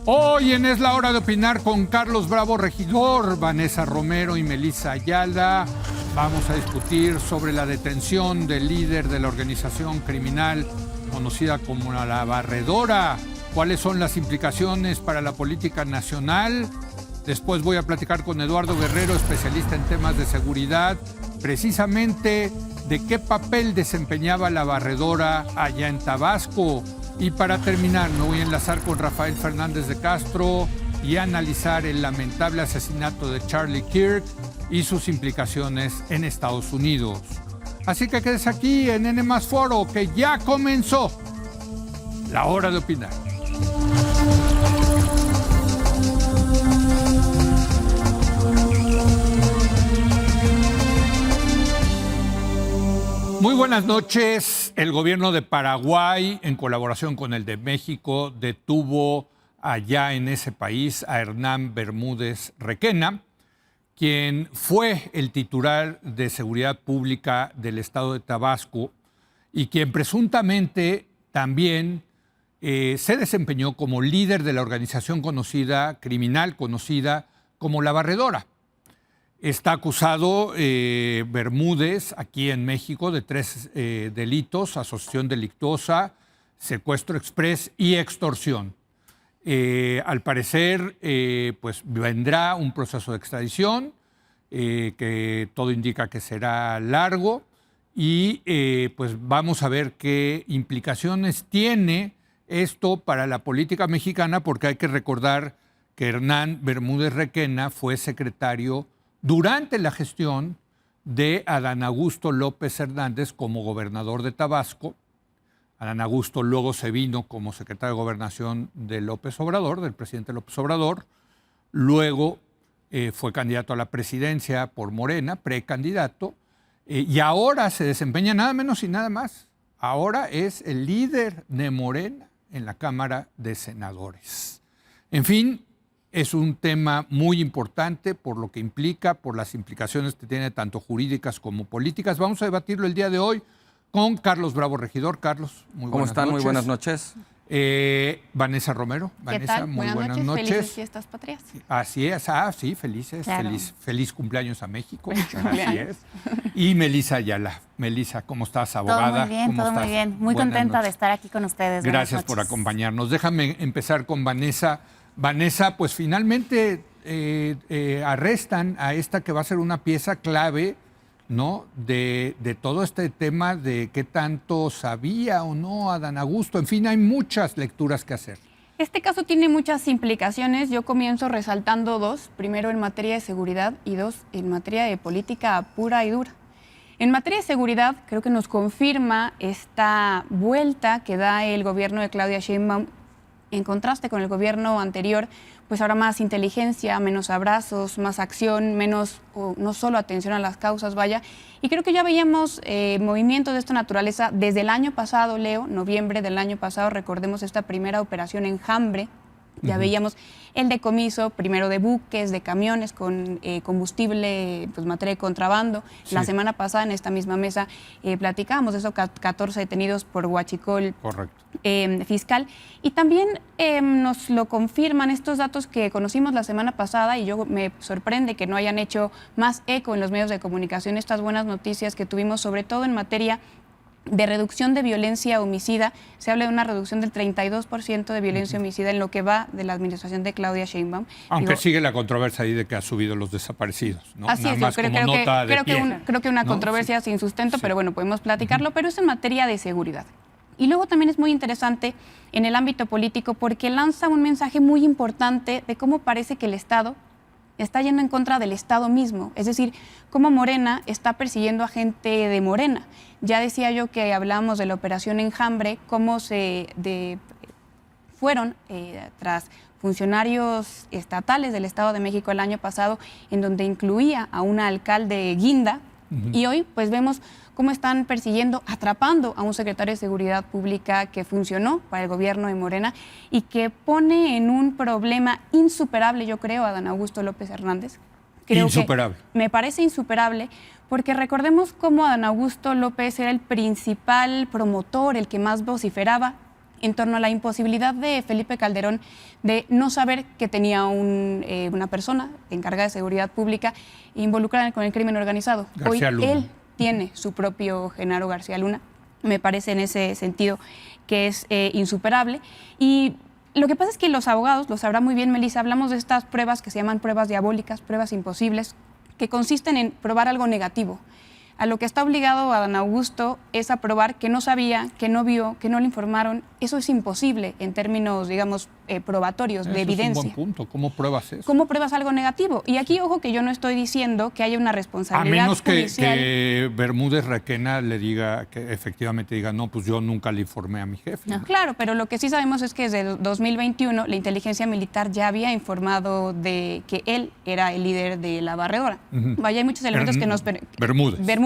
Hoy en Es la Hora de Opinar con Carlos Bravo Regidor, Vanessa Romero y Melissa Ayala. Vamos a discutir sobre la detención del líder de la organización criminal conocida como La Barredora. ¿Cuáles son las implicaciones para la política nacional? Después voy a platicar con Eduardo Guerrero, especialista en temas de seguridad, precisamente de qué papel desempeñaba La Barredora allá en Tabasco. Y para terminar, me voy a enlazar con Rafael Fernández de Castro y analizar el lamentable asesinato de Charlie Kirk y sus implicaciones en Estados Unidos. Así que quédese aquí en N+ Foro, que ya comenzó la hora de opinar. Muy buenas noches. El gobierno de Paraguay, en colaboración con el de México, detuvo allá en ese país a Hernán Bermúdez Requena, quien fue el titular de Seguridad Pública del estado de Tabasco y quien presuntamente también se desempeñó como líder de la organización criminal conocida como La Barredora. Está acusado Bermúdez, aquí en México, de 3 delitos: asociación delictuosa, secuestro exprés y extorsión. Al parecer, pues vendrá un proceso de extradición, que todo indica que será largo, y pues vamos a ver qué implicaciones tiene esto para la política mexicana, porque hay que recordar que Hernán Bermúdez Requena fue secretario durante la gestión de Adán Augusto López Hernández como gobernador de Tabasco. Adán Augusto luego se vino como secretario de Gobernación de López Obrador, del presidente López Obrador. Luego fue candidato a la presidencia por Morena, precandidato, y ahora se desempeña nada menos y nada más. Ahora es el líder de Morena en la Cámara de Senadores. En fin, es un tema muy importante por lo que implica, por las implicaciones que tiene tanto jurídicas como políticas. Vamos a debatirlo el día de hoy con Carlos Bravo Regidor. Carlos, muy buenas noches. ¿Cómo están? Muy buenas noches. Vanessa Romero. ¿Qué Vanessa, tal? muy buenas noches. Felices fiestas patrias. Así es, sí, felices. Claro. Feliz cumpleaños a México. Cumpleaños. Así es. Y Melissa Ayala. Melissa, ¿cómo estás, abogada? Todo muy bien, ¿Cómo todo estás? muy bien. Muy Buenas contenta noches. de estar aquí con ustedes. Gracias por acompañarnos. Déjame empezar con Vanessa. Vanessa, pues finalmente arrestan a esta que va a ser una pieza clave, ¿no?, de todo este tema de qué tanto sabía o no Adán Augusto. En fin, hay muchas lecturas que hacer. Este caso tiene muchas implicaciones. Yo comienzo resaltando 2. Primero, en materia de seguridad, y 2, en materia de política pura y dura. En materia de seguridad, creo que nos confirma esta vuelta que da el gobierno de Claudia Sheinbaum en contraste con el gobierno anterior. Pues ahora más inteligencia, menos abrazos, más acción, menos, no solo atención a las causas, vaya. Y creo que ya veíamos movimientos de esta naturaleza desde el año pasado, Leo, noviembre del año pasado. Recordemos esta primera operación Enjambre. Ya veíamos el decomiso, primero de buques, de camiones con combustible, pues materia de contrabando. Sí. La semana pasada en esta misma mesa platicábamos de esos 14 detenidos por huachicol. Correcto. Fiscal. Y también nos lo confirman estos datos que conocimos la semana pasada, y yo me sorprende que no hayan hecho más eco en los medios de comunicación estas buenas noticias que tuvimos, sobre todo en materia de reducción de violencia homicida. Se habla de una reducción del 32% de violencia homicida en lo que va de la administración de Claudia Sheinbaum. Aunque sigue la controversia ahí de que ha subido los desaparecidos, ¿no? Así Nada es, más yo como nota de pie. creo que una ¿no? controversia Sí. sin sustento, Sí. pero bueno, podemos platicarlo, pero es en materia de seguridad. Y luego también es muy interesante en el ámbito político porque lanza un mensaje muy importante de cómo parece que el Estado está yendo en contra del Estado mismo. Es decir, cómo Morena está persiguiendo a gente de Morena. Ya decía yo que hablábamos de la operación Enjambre, cómo fueron tras funcionarios estatales del Estado de México el año pasado, en donde incluía a una alcalde guinda. Y hoy pues vemos cómo están persiguiendo, atrapando a un secretario de Seguridad Pública que funcionó para el gobierno de Morena y que pone en un problema insuperable, yo creo, a Adán Augusto López Hernández. Creo insuperable. Que me parece insuperable porque recordemos cómo Adán Augusto López era el principal promotor, el que más vociferaba en torno a la imposibilidad de Felipe Calderón de no saber que tenía una persona encargada de seguridad pública involucrada con el crimen organizado. García Hoy Luna. él tiene su propio Genaro García Luna. Me parece en ese sentido que es insuperable. Y lo que pasa es que los abogados, lo sabrá muy bien Melissa, hablamos de estas pruebas que se llaman pruebas diabólicas, pruebas imposibles, que consisten en probar algo negativo. A lo que está obligado a don Augusto es a probar que no sabía, que no vio, que no le informaron. Eso es imposible en términos, digamos, probatorios, de evidencia. Es un buen punto. ¿Cómo pruebas eso? ¿Cómo pruebas algo negativo? Y aquí, ojo, que yo no estoy diciendo que haya una A responsabilidad menos judicial. que Bermúdez Requena le diga, que efectivamente diga, no, pues yo nunca le informé a mi jefe. No. Claro, pero lo que sí sabemos es que desde 2021 la inteligencia militar ya había informado de que él era el líder de la barredora. Vaya, hay muchos elementos que nos... Bermúdez. Bermúdez,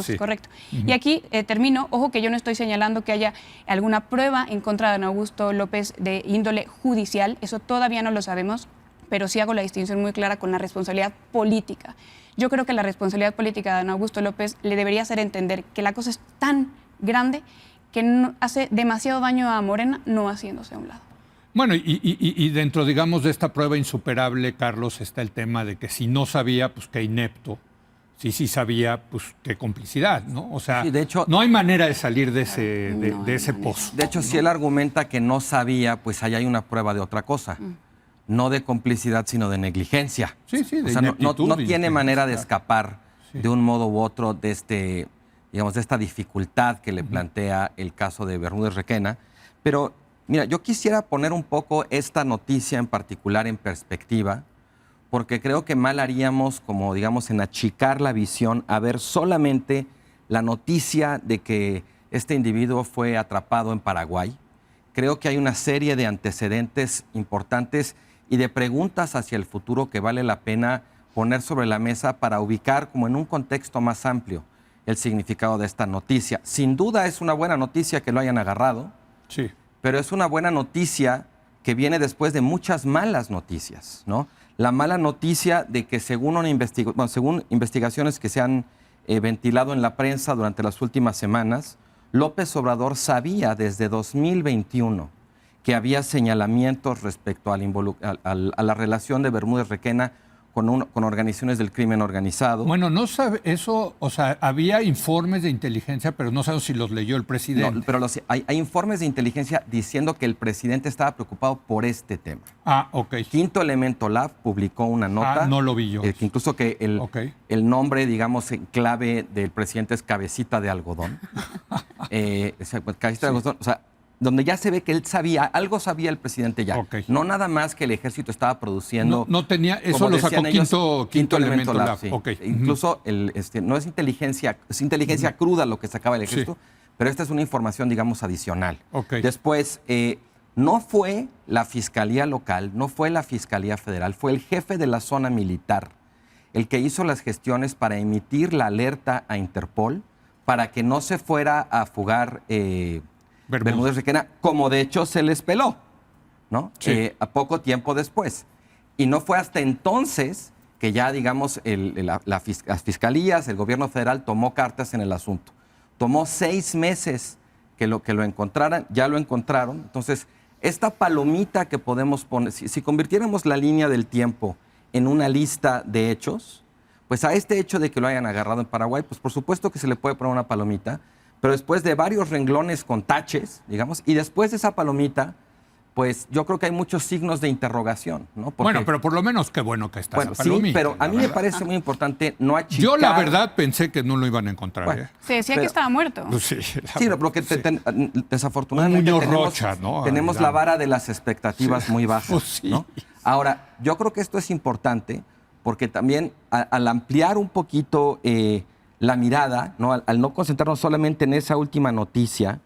Sí. correcto. Y aquí termino, ojo que yo no estoy señalando que haya alguna prueba en contra de don Augusto López de índole judicial, eso todavía no lo sabemos, pero sí hago la distinción muy clara con la responsabilidad política. Yo creo que la responsabilidad política de don Augusto López le debería hacer entender que la cosa es tan grande que no, hace demasiado daño a Morena no haciéndose a un lado. Bueno, y dentro, digamos, de esta prueba insuperable, Carlos, está el tema de que si no sabía, pues qué inepto. Si sí sabía, pues qué complicidad, ¿no? O sea, Sí, de hecho, no hay manera de salir de ese pozo. De hecho, si él argumenta que no sabía, pues ahí hay una prueba de otra cosa. No de complicidad, sino de negligencia. Sí, sí, de o sea, no ineptitud, tiene manera de incapacidad. escapar de un modo u otro de digamos, de esta dificultad que le plantea el caso de Bermúdez Requena. Pero, mira, yo quisiera poner un poco esta noticia en particular en perspectiva, porque creo que mal haríamos, como digamos, en achicar la visión a ver solamente la noticia de que este individuo fue atrapado en Paraguay. Creo que hay una serie de antecedentes importantes y de preguntas hacia el futuro que vale la pena poner sobre la mesa para ubicar como en un contexto más amplio el significado de esta noticia. Sin duda es una buena noticia que lo hayan agarrado, Sí. pero es una buena noticia que viene después de muchas malas noticias, ¿no? La mala noticia de que según según investigaciones que se han ventilado en la prensa durante las últimas semanas, López Obrador sabía desde 2021 que había señalamientos respecto a la relación de Bermúdez Requena con organizaciones del crimen organizado. Bueno, no sabe eso, o sea, había informes de inteligencia, pero no sabemos si los leyó el presidente. No, pero hay informes de inteligencia diciendo que el presidente estaba preocupado por este tema. Ah, ok. Quinto Elemento Lab publicó una nota. No lo vi yo. Que incluso que el nombre, digamos, en clave del presidente es Cabecita de Algodón. Cabecita de Algodón, o sea, donde ya se ve que él sabía, algo sabía el presidente ya. Ok. No nada más que el ejército estaba produciendo. No tenía, eso como lo sacó decían ellos, quinto elemento lab. sí. Ok. Incluso no es inteligencia cruda lo que sacaba el ejército, pero esta es una información, digamos, adicional. Ok. Después, no fue la Fiscalía Local, no fue la Fiscalía Federal, fue el jefe de la zona militar el que hizo las gestiones para emitir la alerta a Interpol para que no se fuera a fugar Bermúdez Requena, como de hecho se les peló, ¿no? Sí. A poco tiempo después. Y no fue hasta entonces que ya, digamos, las fiscalías, el gobierno federal tomó cartas en el asunto. Tomó 6 meses que lo encontraran, ya lo encontraron. Entonces, esta palomita que podemos poner, si convirtiéramos la línea del tiempo en una lista de hechos, pues a este hecho de que lo hayan agarrado en Paraguay, pues por supuesto que se le puede poner una palomita, pero después de varios renglones con taches, digamos, y después de esa palomita, pues yo creo que hay muchos signos de interrogación, ¿no? Porque, bueno, pero por lo menos qué bueno que está esa sí, palomita, pero a mí me verdad. parece muy importante no achicar. Yo la verdad pensé que no lo iban a encontrar. Bueno, Se decía que pero- estaba muerto. Pues sí, Sí, pero que desafortunadamente Un Muñoz tenemos, Rocha, ¿no? tenemos la vara de las expectativas muy bajas. Pues sí. ¿no? Ahora, yo creo que esto es importante porque también al ampliar un poquito la mirada, ¿no? Al no concentrarnos solamente en esa última noticia,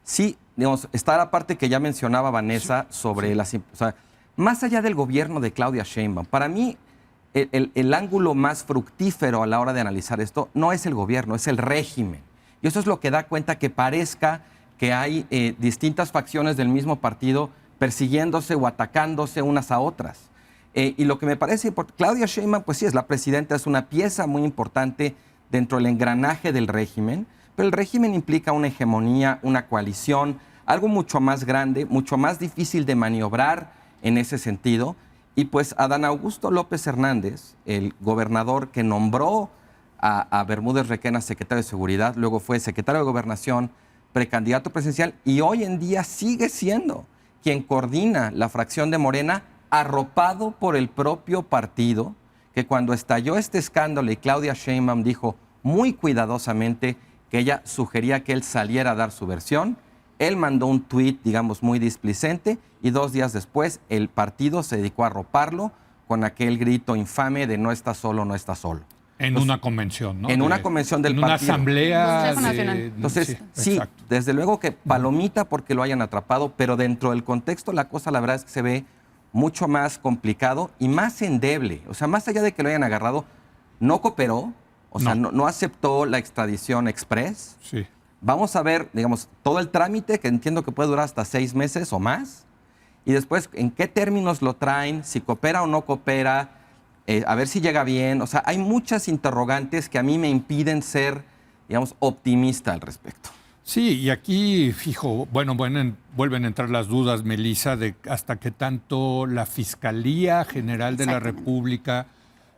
sí, digamos, está la parte que ya mencionaba Vanessa sobre las... O sea, más allá del gobierno de Claudia Sheinbaum, para mí el ángulo más fructífero a la hora de analizar esto no es el gobierno, es el régimen. Y eso es lo que da cuenta que parezca que hay distintas facciones del mismo partido persiguiéndose o atacándose unas a otras. Y lo que me parece importante, Claudia Sheinbaum, pues sí, es la presidenta, es una pieza muy importante dentro del engranaje del régimen, pero el régimen implica una hegemonía, una coalición, algo mucho más grande, mucho más difícil de maniobrar en ese sentido. Y pues Adán Augusto López Hernández, el gobernador que nombró a Bermúdez Requena secretario de Seguridad, luego fue secretario de Gobernación, precandidato presidencial y hoy en día sigue siendo quien coordina la fracción de Morena, arropado por el propio partido, que cuando estalló este escándalo y Claudia Sheinbaum dijo muy cuidadosamente que ella sugería que él saliera a dar su versión, él mandó un tuit, digamos, muy displicente y 2 días después el partido se dedicó a arroparlo con aquel grito infame de no está solo, no está solo. En una convención, ¿no? En una convención del partido. En una asamblea. Consejo Nacional. Entonces, sí, exacto. desde luego que palomita porque lo hayan atrapado, pero dentro del contexto la cosa la verdad es que se ve mucho más complicado y más endeble. O sea, más allá de que lo hayan agarrado, no cooperó, o sea, no aceptó la extradición express. Sí. Vamos a ver, digamos, todo el trámite, que entiendo que puede durar hasta 6 meses o más, y después en qué términos lo traen, si coopera o no coopera, a ver si llega bien. O sea, hay muchas interrogantes que a mí me impiden ser, digamos, optimista al respecto. Sí, y aquí, fijo, bueno, vuelven a entrar las dudas, Melissa, de hasta qué tanto la Fiscalía General de la República,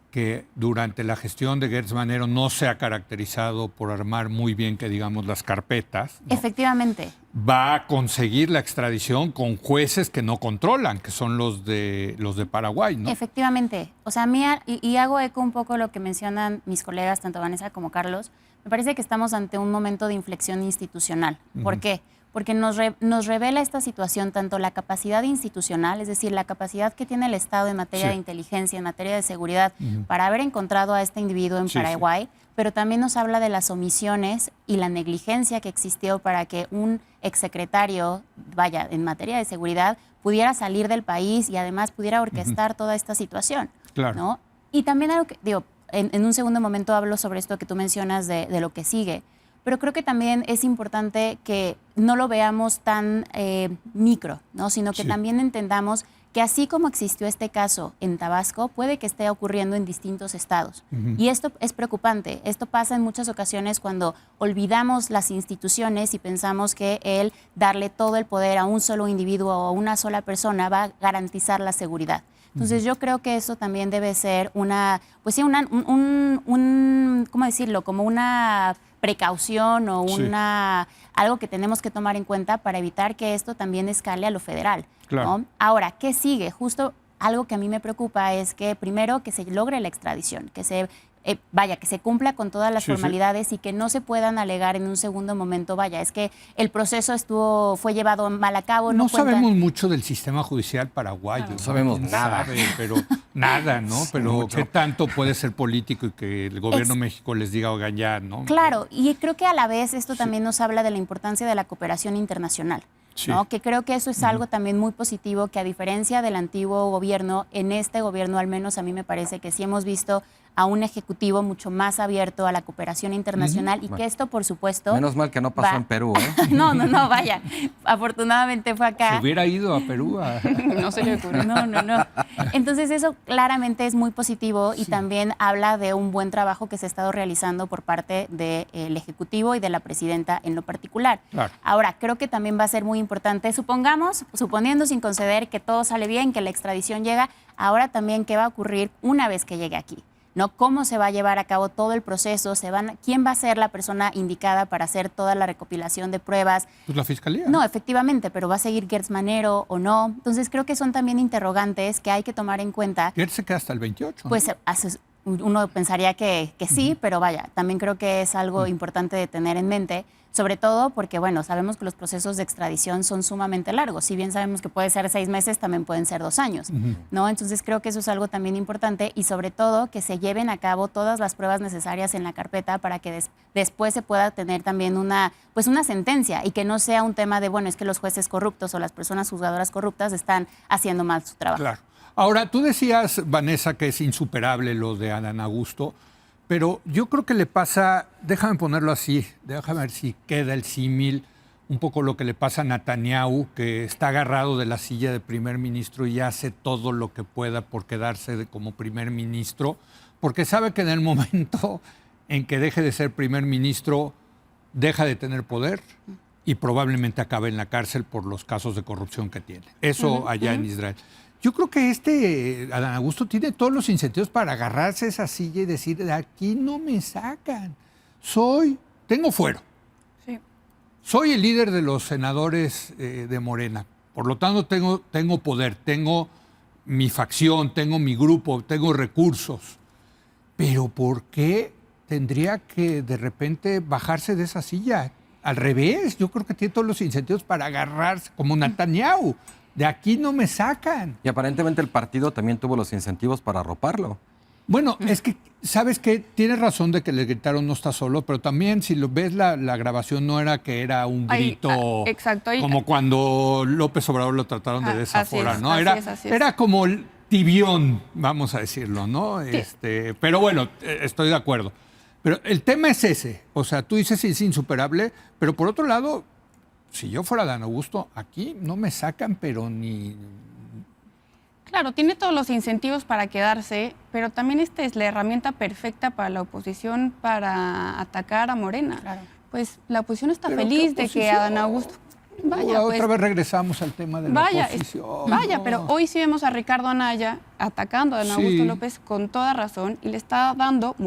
que durante la gestión de Gertz Manero no se ha caracterizado por armar muy bien, que digamos, las carpetas, ¿no? Efectivamente. Va a conseguir la extradición con jueces que no controlan, que son los de Paraguay, ¿no? Efectivamente. O sea, a mí, y hago eco un poco lo que mencionan mis colegas, tanto Vanessa como Carlos, me parece que estamos ante un momento de inflexión institucional. ¿Por qué? Porque nos revela esta situación tanto la capacidad institucional, es decir, la capacidad que tiene el Estado en materia de inteligencia, en materia de seguridad, para haber encontrado a este individuo en Paraguay, pero también nos habla de las omisiones y la negligencia que existió para que un exsecretario, vaya, en materia de seguridad, pudiera salir del país y además pudiera orquestar toda esta situación. Claro. ¿No? Y también algo que, digo, en un segundo momento hablo sobre esto que tú mencionas de lo que sigue, pero creo que también es importante que no lo veamos tan micro, ¿no? Sino que también entendamos que así como existió este caso en Tabasco, puede que esté ocurriendo en distintos estados. Y esto es preocupante. Esto pasa en muchas ocasiones cuando olvidamos las instituciones y pensamos que el darle todo el poder a un solo individuo o a una sola persona va a garantizar la seguridad. Entonces yo creo que eso también debe ser una, pues sí, ¿cómo decirlo? Como una precaución o algo que tenemos que tomar en cuenta para evitar que esto también escale a lo federal. Claro. ¿No? Ahora, ¿qué sigue? Justo algo que a mí me preocupa es que primero que se logre la extradición, que se que se cumpla con todas las formalidades y que no se puedan alegar en un segundo momento, es que el proceso fue llevado mal a cabo. No sabemos mucho del sistema judicial paraguayo. No sabemos nada. Pero nada, ¿no? Pero ¿qué tanto puede ser político y que el gobierno de México les diga, oigan, ya, ¿no? Claro, y creo que a la vez esto también nos habla de la importancia de la cooperación internacional. ¿No? Que creo que eso es algo también muy positivo, que a diferencia del antiguo gobierno, en este gobierno al menos a mí me parece que sí hemos visto a un ejecutivo mucho más abierto a la cooperación internacional y que esto, por supuesto... Menos mal que no pasó en Perú, ¿eh? No, vaya. Afortunadamente fue acá. Se hubiera ido a Perú. No se le ocurre. No. Entonces eso claramente es muy positivo y también habla de un buen trabajo que se ha estado realizando por parte del Ejecutivo y de la Presidenta en lo particular. Claro. Ahora, creo que también va a ser muy importante, suponiendo sin conceder que todo sale bien, que la extradición llega, ahora también qué va a ocurrir una vez que llegue aquí. ¿No? ¿Cómo se va a llevar a cabo todo el proceso? ¿Quién va a ser la persona indicada para hacer toda la recopilación de pruebas? Pues la Fiscalía. No, efectivamente, pero ¿va a seguir Gertz Manero o no? Entonces creo que son también interrogantes que hay que tomar en cuenta. Gertz se queda hasta el 28. Pues uno pensaría que sí, pero también creo que es algo importante de tener en mente, sobre todo porque, sabemos que los procesos de extradición son sumamente largos. Si bien sabemos que puede ser 6 meses, también pueden ser 2 años, ¿no? Entonces creo que eso es algo también importante y sobre todo que se lleven a cabo todas las pruebas necesarias en la carpeta para que después se pueda tener también una sentencia y que no sea un tema de, es que los jueces corruptos o las personas juzgadoras corruptas están haciendo mal su trabajo. Claro. Ahora, tú decías, Vanessa, que es insuperable lo de Adán Augusto, pero yo creo que le pasa, déjame ponerlo así, déjame ver si queda el símil, un poco lo que le pasa a Netanyahu, que está agarrado de la silla de primer ministro y hace todo lo que pueda por quedarse como primer ministro, porque sabe que en el momento en que deje de ser primer ministro, deja de tener poder y probablemente acabe en la cárcel por los casos de corrupción que tiene. Eso allá en Israel. Yo creo que Adán Augusto tiene todos los incentivos para agarrarse esa silla y decir, de aquí no me sacan. Tengo fuero. Sí. Soy el líder de los senadores de Morena. Por lo tanto, tengo poder, tengo mi facción, tengo mi grupo, tengo recursos. Pero ¿por qué tendría que de repente bajarse de esa silla? Al revés, yo creo que tiene todos los incentivos para agarrarse, como Netanyahu. De aquí no me sacan. Y aparentemente el partido también tuvo los incentivos para arroparlo. Bueno, es que, ¿sabes qué? Tienes razón de que le gritaron no está solo, pero también si lo ves la grabación no era que era un grito exacto, como cuando López Obrador lo trataron de desaforar, ¿no? Así es. Era como el tibión, vamos a decirlo, ¿no? Sí. Pero bueno, estoy de acuerdo. Pero el tema es ese, o sea, tú dices es insuperable, pero por otro lado, si yo fuera Adán Augusto, aquí no me sacan, pero ni... Claro, tiene todos los incentivos para quedarse, pero también esta es la herramienta perfecta para la oposición para atacar a Morena. Claro. Pues la oposición está ¿Pero feliz qué de que oposición? Adán Augusto... Vaya, pues, otra vez regresamos al tema de la oposición. Vaya, No. pero hoy sí vemos a Ricardo Anaya atacando a Adán Sí. Augusto López con toda razón y le está dando,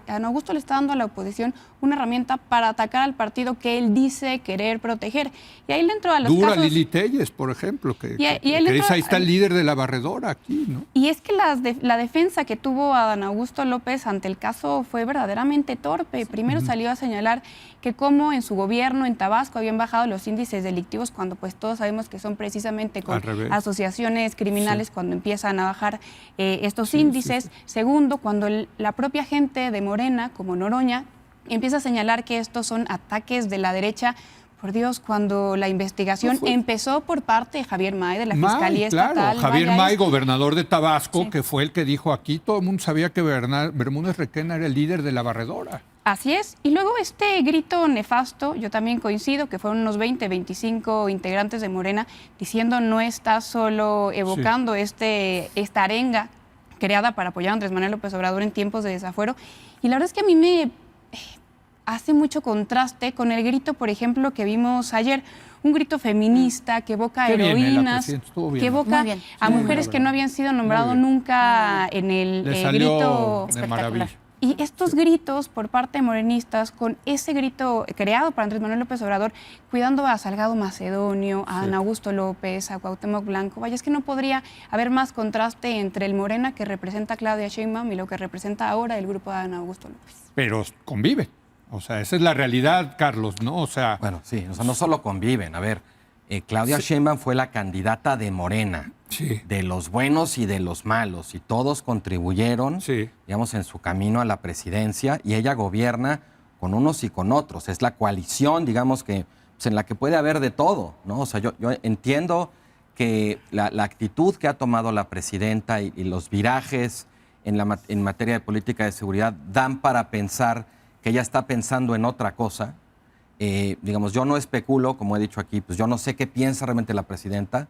Adán Augusto le está dando a la oposición una herramienta para atacar al partido que él dice querer proteger. Y ahí le entró a los Dura casos... Lili Telles, por ejemplo, que él dice, entró- ahí está el líder de la barredora aquí, ¿no? Y es que la defensa que tuvo Adán Augusto López ante el caso fue verdaderamente torpe. Primero salió a señalar que como en su gobierno en Tabasco habían bajado los índices delictivos cuando pues todos sabemos que son precisamente con Al revés. asociaciones criminales Sí. cuando empiezan a bajar estos Sí, índices. sí, sí. Segundo, cuando la propia gente de Morena, como Noroña, empieza a señalar que estos son ataques de la derecha. Por Dios, cuando la investigación empezó por parte de Javier May, de la Fiscalía Claro, Estatal. Javier vaya, May, es- gobernador de Tabasco, Sí. que fue el que dijo aquí, todo el mundo sabía que Bermúdez Requena era el líder de la barredora. Así es. Y luego este grito nefasto, yo también coincido, que fueron unos 20, 25 integrantes de Morena diciendo no está solo evocando esta arenga creada para apoyar a Andrés Manuel López Obrador en tiempos de desafuero. Y la verdad es que a mí me hace mucho contraste con el grito, por ejemplo, que vimos ayer. Un grito feminista que evoca Qué bien, la heroínas, presidenta, estuvo bien. que evoca Muy bien. a Sí, mujeres la que verdad. no habían sido nombradas Muy bien. nunca en el Le salió grito de espectacular. maravilla. y estos gritos por parte de morenistas, con ese grito creado por Andrés Manuel López Obrador, cuidando a Salgado Macedonio, a Adán Augusto López, a Cuauhtémoc Blanco, vaya, es que no podría haber más contraste entre el Morena que representa a Claudia Sheinbaum y lo que representa ahora el grupo de Adán Augusto López. Pero conviven. O sea, esa es la realidad, Carlos, ¿no? O sea, Bueno, sí, o sea, no solo conviven. A ver, Claudia Sheinbaum fue la candidata de Morena, sí. de los buenos y de los malos, y todos contribuyeron, Sí. digamos, en su camino a la presidencia, y ella gobierna con unos y con otros. Es la coalición, digamos, que pues, en la que puede haber de todo, ¿no? O sea, yo entiendo que la actitud que ha tomado la presidenta y los virajes en materia de política de seguridad dan para pensar que ella está pensando en otra cosa. Digamos, yo no especulo, como he dicho aquí, pues yo no sé qué piensa realmente la presidenta,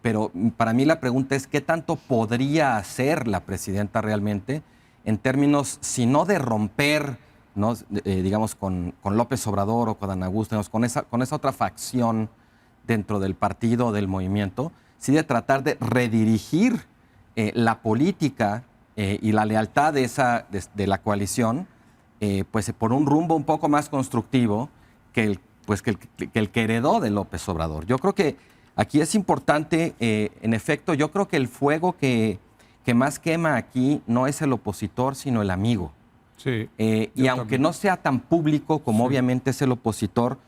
pero para mí la pregunta es qué tanto podría hacer la presidenta realmente en términos, si no de romper, ¿no? Digamos, con López Obrador o con Adán Augusto, digamos, con esa otra facción dentro del partido, del movimiento, sí de tratar de redirigir la política y la lealtad de la coalición, pues por un rumbo un poco más constructivo que el que heredó de López Obrador. Yo creo que aquí es importante, en efecto, yo creo que el fuego que más quema aquí no es el opositor, sino el amigo. Sí. Y Yo aunque también. no sea tan público como obviamente es el opositor,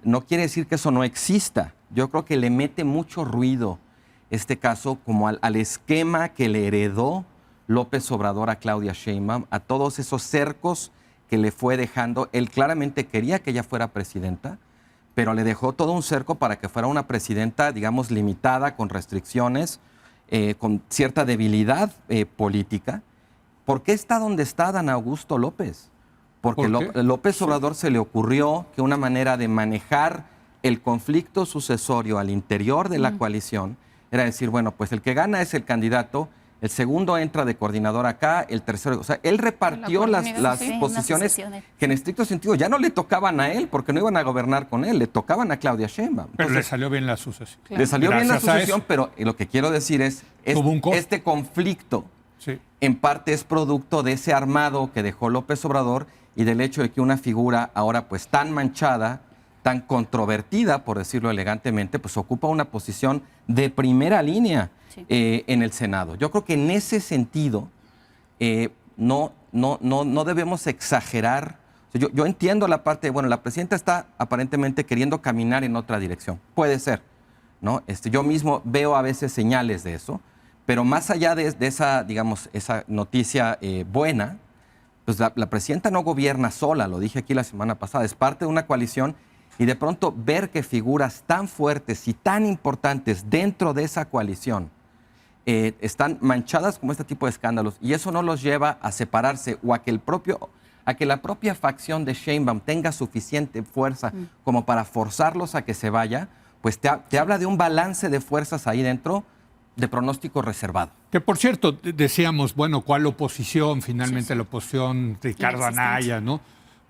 no quiere decir que eso no exista. Yo creo que le mete mucho ruido este caso como al esquema que le heredó López Obrador a Claudia Sheinbaum, a todos esos cercos que le fue dejando. Él claramente quería que ella fuera presidenta, pero le dejó todo un cerco para que fuera una presidenta, digamos, limitada, con restricciones, con cierta debilidad política. ¿Por qué está donde está Adán Augusto López? Porque ¿Por qué? López Obrador se le ocurrió que una manera de manejar el conflicto sucesorio al interior de la coalición era decir, bueno, pues el que gana es el candidato el segundo entra de coordinador acá, el tercero, o sea, él repartió las sí, posiciones que en estricto sentido ya no le tocaban a él porque no iban a gobernar con él, le tocaban a Claudia Sheinbaum. Pero le salió bien la sucesión. Claro. Le salió bien la Gracias a sucesión, eso. pero lo que quiero decir es, Tuvo un costo. este conflicto Sí. en parte es producto de ese armado que dejó López Obrador y del hecho de que una figura ahora pues tan manchada, tan controvertida, por decirlo elegantemente, pues ocupa una posición de primera línea en el Senado. Yo creo que en ese sentido no debemos exagerar. O sea, yo entiendo la parte de, bueno, la presidenta está aparentemente queriendo caminar en otra dirección. Puede ser, ¿no? Yo mismo veo a veces señales de eso, pero más allá de esa, digamos, esa noticia buena, pues la presidenta no gobierna sola, lo dije aquí la semana pasada, es parte de una coalición y de pronto ver que figuras tan fuertes y tan importantes dentro de esa coalición están manchadas como este tipo de escándalos y eso no los lleva a separarse o a que la propia facción de Sheinbaum tenga suficiente fuerza como para forzarlos a que se vaya, pues te habla de un balance de fuerzas ahí dentro de pronóstico reservado. Que por cierto, decíamos, bueno, ¿cuál oposición? Finalmente la oposición, Ricardo Anaya, ¿no?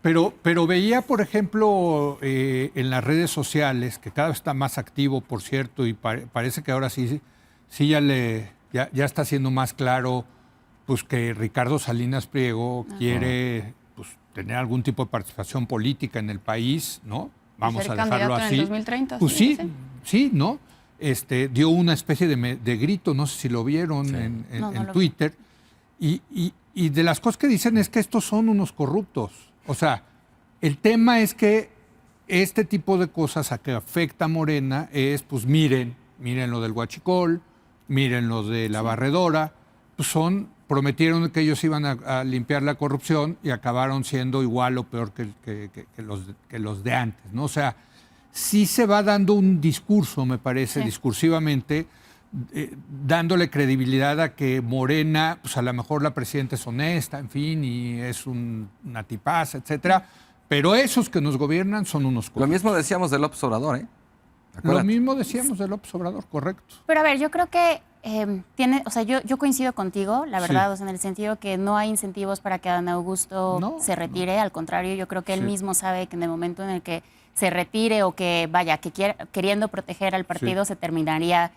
Pero veía, por ejemplo, en las redes sociales, que cada vez está más activo, por cierto, y parece que ahora sí ya está siendo más claro, pues que Ricardo Salinas Pliego quiere pues, tener algún tipo de participación política en el país, ¿no? Vamos a dejarlo así. En 2030, pues sí, ¿no? Dio una especie de grito, no sé si lo vieron en Twitter, y de las cosas que dicen es que estos son unos corruptos. O sea, el tema es que este tipo de cosas a que afecta a Morena es, pues miren lo del huachicol, miren lo de la barredora, pues prometieron que ellos iban a limpiar la corrupción y acabaron siendo igual o peor que los de antes, ¿no? O sea, sí se va dando un discurso, me parece, discursivamente, dándole credibilidad a que Morena, pues a lo mejor la presidenta es honesta, en fin, y es una tipaza, etcétera, pero esos que nos gobiernan son unos corruptos. Lo mismo decíamos de López Obrador, ¿eh? Lo mismo decíamos de López Obrador, correcto. Pero a ver, yo creo que yo coincido contigo, la verdad, o sea, en el sentido que no hay incentivos para que Adán Augusto se retire, al contrario, yo creo que él mismo sabe que en el momento en el que se retire o que vaya, queriendo proteger al partido, se terminaría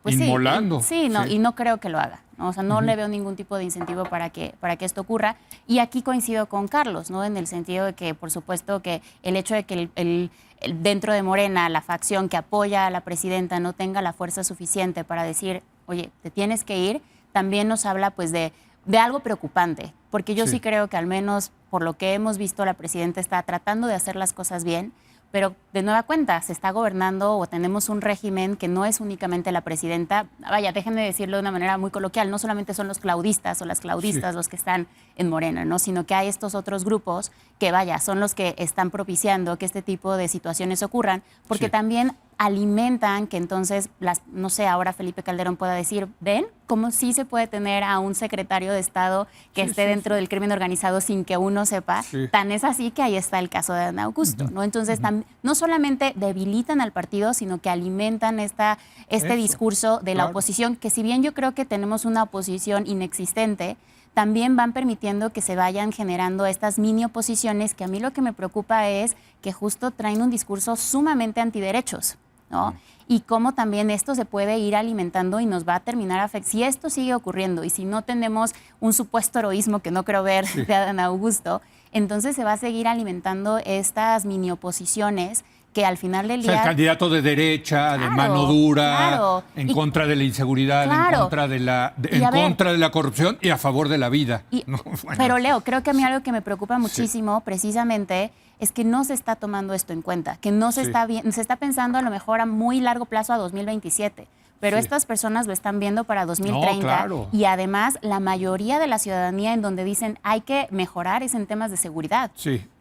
pues inmolando. Y no creo que lo haga, ¿no? O sea, no le veo ningún tipo de incentivo para que esto ocurra. Y aquí coincido con Carlos, ¿no? En el sentido de que, por supuesto, que el hecho de que dentro de Morena, la facción que apoya a la presidenta no tenga la fuerza suficiente para decir, oye, te tienes que ir, también nos habla pues de algo preocupante, porque yo sí creo que al menos por lo que hemos visto la presidenta está tratando de hacer las cosas bien, pero de nueva cuenta se está gobernando o tenemos un régimen que no es únicamente la presidenta, vaya, déjenme decirlo de una manera muy coloquial, no solamente son los claudistas o las claudistas los que están en Morena, ¿no? Sino que hay estos otros grupos que, vaya, son los que están propiciando que este tipo de situaciones ocurran, porque también alimentan que entonces, no sé, ahora Felipe Calderón pueda decir, ven, cómo sí se puede tener a un secretario de Estado que esté dentro del crimen organizado sin que uno sepa. Tan es así que ahí está el caso de Adán Augusto, ¿no? Entonces, no solamente debilitan al partido, sino que alimentan este discurso de la oposición, que si bien yo creo que tenemos una oposición inexistente, también van permitiendo que se vayan generando estas mini oposiciones, que a mí lo que me preocupa es que justo traen un discurso sumamente antiderechos, ¿no? Y cómo también esto se puede ir alimentando y nos va a terminar afectando. Si esto sigue ocurriendo y si no tenemos un supuesto heroísmo que no creo ver de Adán Augusto, entonces se va a seguir alimentando estas mini oposiciones que al final del día... O sea, el candidato de derecha, de mano dura, en contra de la inseguridad, en contra de la corrupción y a favor de la vida. Pero Leo, creo que a mí algo que me preocupa muchísimo precisamente es que no se está tomando esto en cuenta, que no se está se está pensando a lo mejor a muy largo plazo a 2027. Pero estas personas lo están viendo para 2030 y además la mayoría de la ciudadanía en donde dicen hay que mejorar es en temas de seguridad.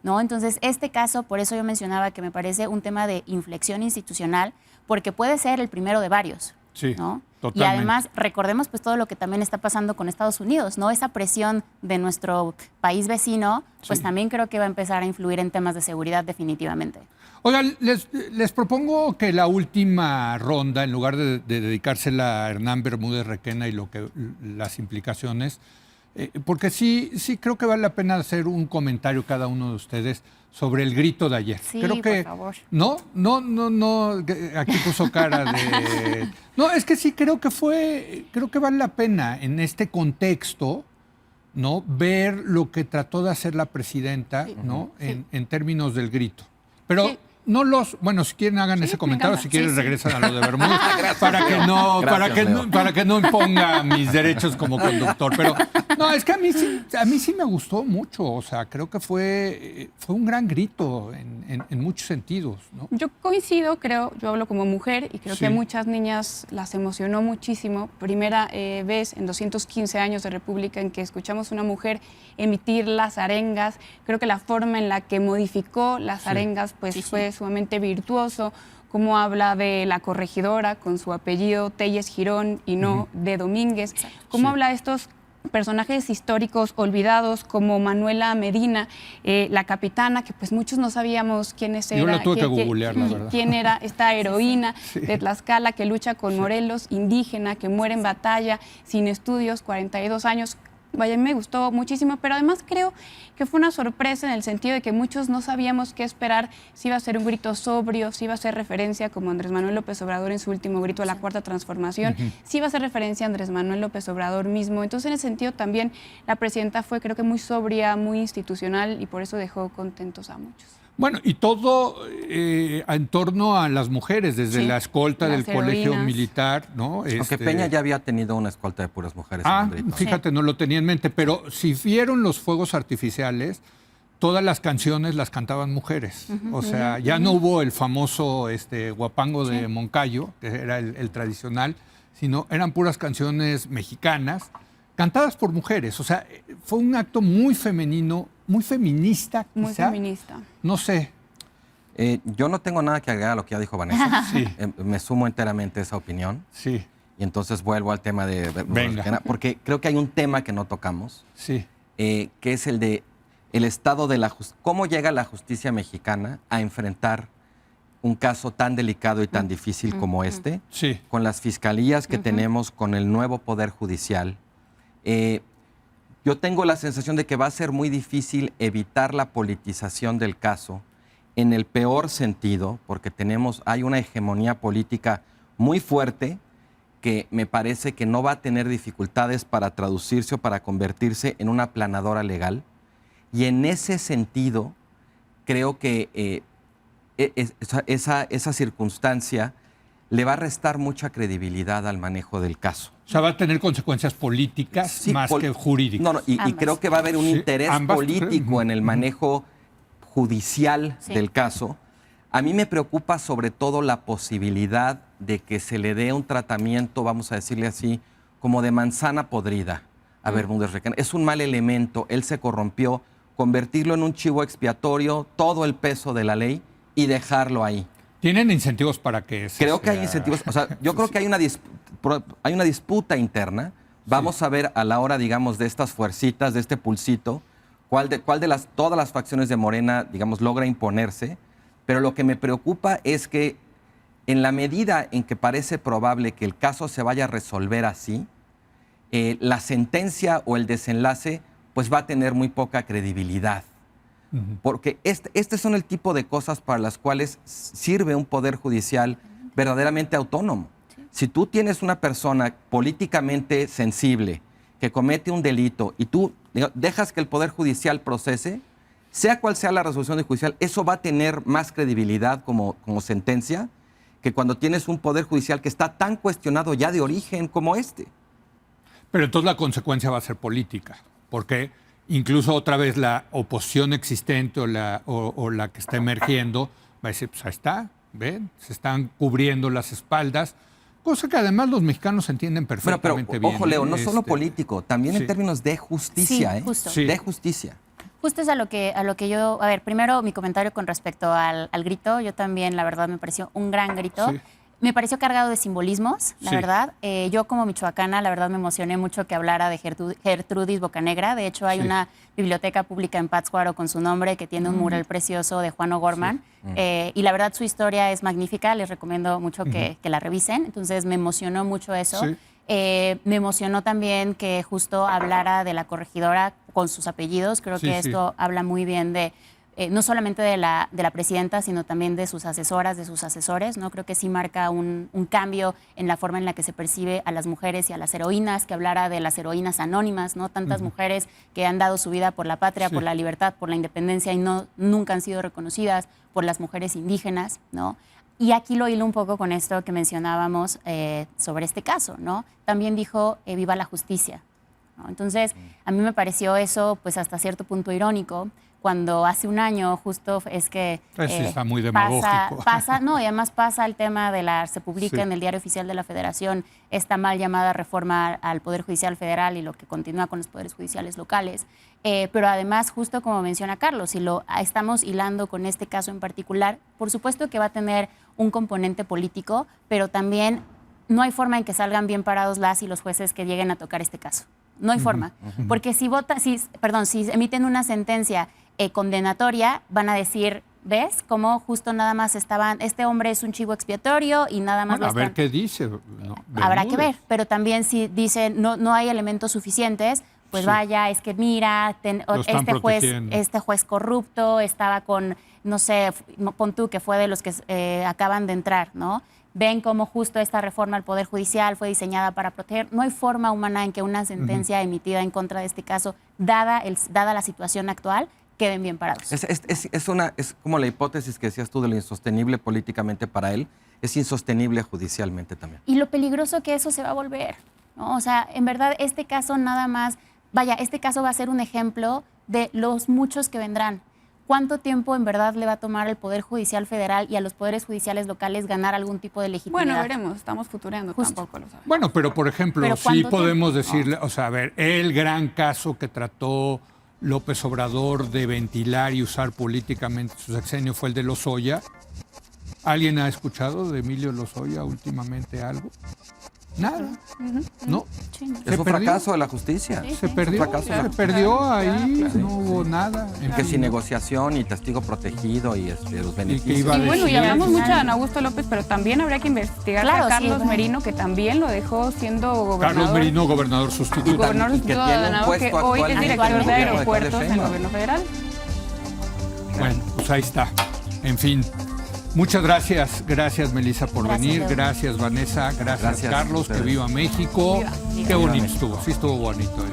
¿No? Entonces, este caso, por eso yo mencionaba que me parece un tema de inflexión institucional, porque puede ser el primero de varios. Sí, ¿no? Y totalmente. además, recordemos pues todo lo que también está pasando con Estados Unidos, ¿no? Esa presión de nuestro país vecino, pues Sí. también creo que va a empezar a influir en temas de seguridad definitivamente. Oigan, les propongo que la última ronda, en lugar de dedicársela a Hernán Bermúdez Requena y las implicaciones, porque sí creo que vale la pena hacer un comentario cada uno de ustedes sobre el grito de ayer. Sí, creo que, por favor. No, aquí puso cara de... No, es que sí, creo que vale la pena en este contexto, ¿no? Ver lo que trató de hacer la presidenta, ¿no? En términos del grito. Pero Sí. bueno, si quieren hagan ese me comentario, encanta. si quieren Sí, sí. regresan a lo de Bermúdez, Gracias, Leo. para que no imponga mis derechos como conductor. Pero no, es que a mí sí me gustó mucho. O sea, creo que fue un gran grito en muchos sentidos, ¿no? Yo coincido, yo hablo como mujer y creo Sí. que a muchas niñas las emocionó muchísimo. Primera vez en 215 años de República en que escuchamos a una mujer emitir las arengas. Creo que la forma en la que modificó las arengas pues Sí, sí. fue sumamente virtuoso. Cómo habla de la corregidora con su apellido Telles Girón y no de Domínguez. Cómo Sí. habla de estos personajes históricos olvidados como Manuela Medina, la capitana, que pues muchos no sabíamos quiénes Yo eran. la tuve que googlear, la verdad. ¿Quién era esta heroína de Tlaxcala que lucha con Morelos, indígena, que muere en batalla, sin estudios, 42 años? Vaya, me gustó muchísimo, pero además creo que fue una sorpresa en el sentido de que muchos no sabíamos qué esperar, si iba a ser un grito sobrio, si iba a ser referencia como Andrés Manuel López Obrador en su último grito a la Cuarta Transformación, si iba a ser referencia a Andrés Manuel López Obrador mismo. Entonces, en ese sentido también la presidenta fue, creo que muy sobria, muy institucional y por eso dejó contentos a muchos. Bueno, y todo en torno a las mujeres, desde Sí, la escolta las del colegio heroínas. militar, ¿no? Aunque Peña ya había tenido una escolta de puras mujeres. en Madrid, ¿no? Fíjate, no lo tenía en mente, pero si vieron los fuegos artificiales, todas las canciones las cantaban mujeres. O sea, ya no hubo el famoso guapango de Moncayo, que era el tradicional, sino eran puras canciones mexicanas, cantadas por mujeres. O sea, fue un acto muy femenino, muy feminista, Muy quizá. feminista. No sé. Yo no tengo nada que agregar a lo que ya dijo Vanessa. Sí. Me sumo enteramente a esa opinión. Sí, Y entonces vuelvo al tema de Venga. porque creo que hay un tema que no tocamos, sí. que es el de el estado de la justicia. ¿Cómo llega la justicia mexicana a enfrentar un caso tan delicado y tan difícil como este? Sí. Con las fiscalías que tenemos, con el nuevo Poder Judicial. Yo tengo la sensación de que va a ser muy difícil evitar la politización del caso en el peor sentido, porque hay una hegemonía política muy fuerte que me parece que no va a tener dificultades para traducirse o para convertirse en una aplanadora legal. Y en ese sentido, creo que esa circunstancia le va a restar mucha credibilidad al manejo del caso. O sea, va a tener consecuencias políticas Sí, más que jurídicas. No, y Ambas. creo que va a haber un Sí, interés ambas, político creo. en el manejo judicial Sí. del caso. A mí me preocupa sobre todo la posibilidad de que se le dé un tratamiento, vamos a decirle así, como de manzana podrida a Bermúdez Requena. Es un mal elemento, él se corrompió, convertirlo en un chivo expiatorio, todo el peso de la ley y dejarlo ahí. ¿Tienen incentivos para que Creo que hay incentivos, o sea, yo creo que hay una disputa interna. Vamos a ver a la hora, digamos, de estas fuercitas, de este pulsito, cuál de todas las facciones de Morena, digamos, logra imponerse. Pero lo que me preocupa es que en la medida en que parece probable que el caso se vaya a resolver así, la sentencia o el desenlace pues va a tener muy poca credibilidad. Porque este son el tipo de cosas para las cuales sirve un poder judicial verdaderamente autónomo. Si tú tienes una persona políticamente sensible que comete un delito y tú dejas que el poder judicial procese, sea cual sea la resolución del judicial, eso va a tener más credibilidad como sentencia que cuando tienes un poder judicial que está tan cuestionado ya de origen como este. Pero entonces la consecuencia va a ser política, porque incluso otra vez la oposición existente o la que está emergiendo va a decir, pues ahí está, ¿ven? Se están cubriendo las espaldas, cosa que además los mexicanos entienden Pero perfectamente bien. ojo, Leo, no solo político, también sí. en términos de justicia, Sí, justo. Sí. De justicia. Justo es a lo que yo, a ver, primero mi comentario con respecto al grito, yo también, la verdad, me pareció un gran grito. Sí. Me pareció cargado de simbolismos, la Sí. verdad. Yo como michoacana, la verdad me emocioné mucho que hablara de Gertrudis Bocanegra. De hecho, hay Sí. una biblioteca pública en Pátzcuaro con su nombre que tiene un mural precioso de Juan O'Gorman. Y la verdad su historia es magnífica, les recomiendo mucho que la revisen. Entonces me emocionó mucho eso. Sí. Me emocionó también que justo hablara de la corregidora con sus apellidos. Creo Sí, que sí. esto habla muy bien de no solamente de la presidenta, sino también de sus asesoras, de sus asesores, ¿no? Creo que sí marca un cambio en la forma en la que se percibe a las mujeres y a las heroínas, que hablara de las heroínas anónimas, ¿no? Tantas mujeres que han dado su vida por la patria, Sí. por la libertad, por la independencia y nunca han sido reconocidas, por las mujeres indígenas, ¿no? Y aquí lo hilo un poco con esto que mencionábamos sobre este caso, ¿no? También dijo, viva la justicia, ¿no? Entonces, a mí me pareció eso, pues hasta cierto punto irónico, cuando hace un año justo es que Pues sí, está muy demagógico. no, y además pasa el tema se publica Sí. en el Diario Oficial de la Federación esta mal llamada reforma al Poder Judicial Federal y lo que continúa con los poderes judiciales locales. Pero además, justo como menciona Carlos, si lo estamos hilando con este caso en particular, por supuesto que va a tener un componente político, pero también no hay forma en que salgan bien parados las y los jueces que lleguen a tocar este caso. No hay forma. Porque si emiten una sentencia condenatoria, van a decir, ¿ves? Como justo nada más este hombre es un chivo expiatorio y nada más Bueno, a lo ver están... qué dice. Habrá que ver, pero también si dicen no hay elementos suficientes, pues Sí. vaya, es que mira, Lo están protegiendo. este juez corrupto estaba con, no sé, pon tú que fue de los que acaban de entrar, ¿no? Ven cómo justo esta reforma al Poder Judicial fue diseñada para proteger. No hay forma humana en que una sentencia emitida en contra de este caso, dada la situación actual, queden bien parados. Es como la hipótesis que decías tú de lo insostenible políticamente para él, es insostenible judicialmente también. Y lo peligroso que eso se va a volver, ¿no? O sea, en verdad este caso este caso va a ser un ejemplo de los muchos que vendrán. ¿Cuánto tiempo en verdad le va a tomar al Poder Judicial Federal y a los poderes judiciales locales ganar algún tipo de legitimidad? Bueno, veremos, estamos futureando, Justo. tampoco lo sabemos. Bueno, pero por ejemplo, ¿Pero sí cuánto podemos tiempo? decirle, o sea, a ver, el gran caso que trató López Obrador de ventilar y usar políticamente su sexenio fue el de Lozoya. ¿Alguien ha escuchado de Emilio Lozoya últimamente algo? Nada, ¿no? Sí, no. Es Se un perdió. fracaso de la justicia. Sí. Se perdió, fracaso, se claro. perdió ahí, Claro. no hubo nada. en Que fin. sin negociación y testigo protegido y los beneficios. iba a Y bueno, y decir- hablamos mucho de Adán Augusto López, pero también habría que investigar Claro, a sí, Carlos bueno. Merino, que también lo dejó siendo gobernador. Carlos Merino, gobernador Y sustituto. gobernador Y que sustituto de tiene un Adán Augusto, que puesto hoy es actualmente director en el de gobierno de aeropuertos Claudia en el Sheinbaum. gobierno federal. Bueno, pues ahí está. En fin. Muchas gracias. Gracias, Melissa, por Gracias, venir. Leo. Gracias, Vanessa. Gracias, Gracias Carlos. a ustedes. Que viva México. Viva. Qué bonito México. estuvo. Sí, estuvo bonito.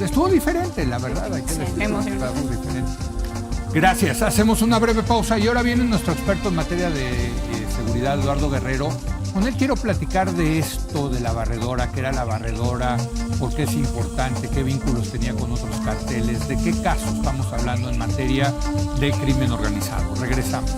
Estuvo diferente, la verdad. Hay que decirlo. emocionante. Estuvo diferente. Gracias. Hacemos una breve pausa y ahora viene nuestro experto en materia de seguridad, Eduardo Guerrero. Con él quiero platicar de esto, de la barredora, qué era la barredora, por qué es importante, qué vínculos tenía con otros carteles, de qué caso estamos hablando en materia de crimen organizado. Regresamos.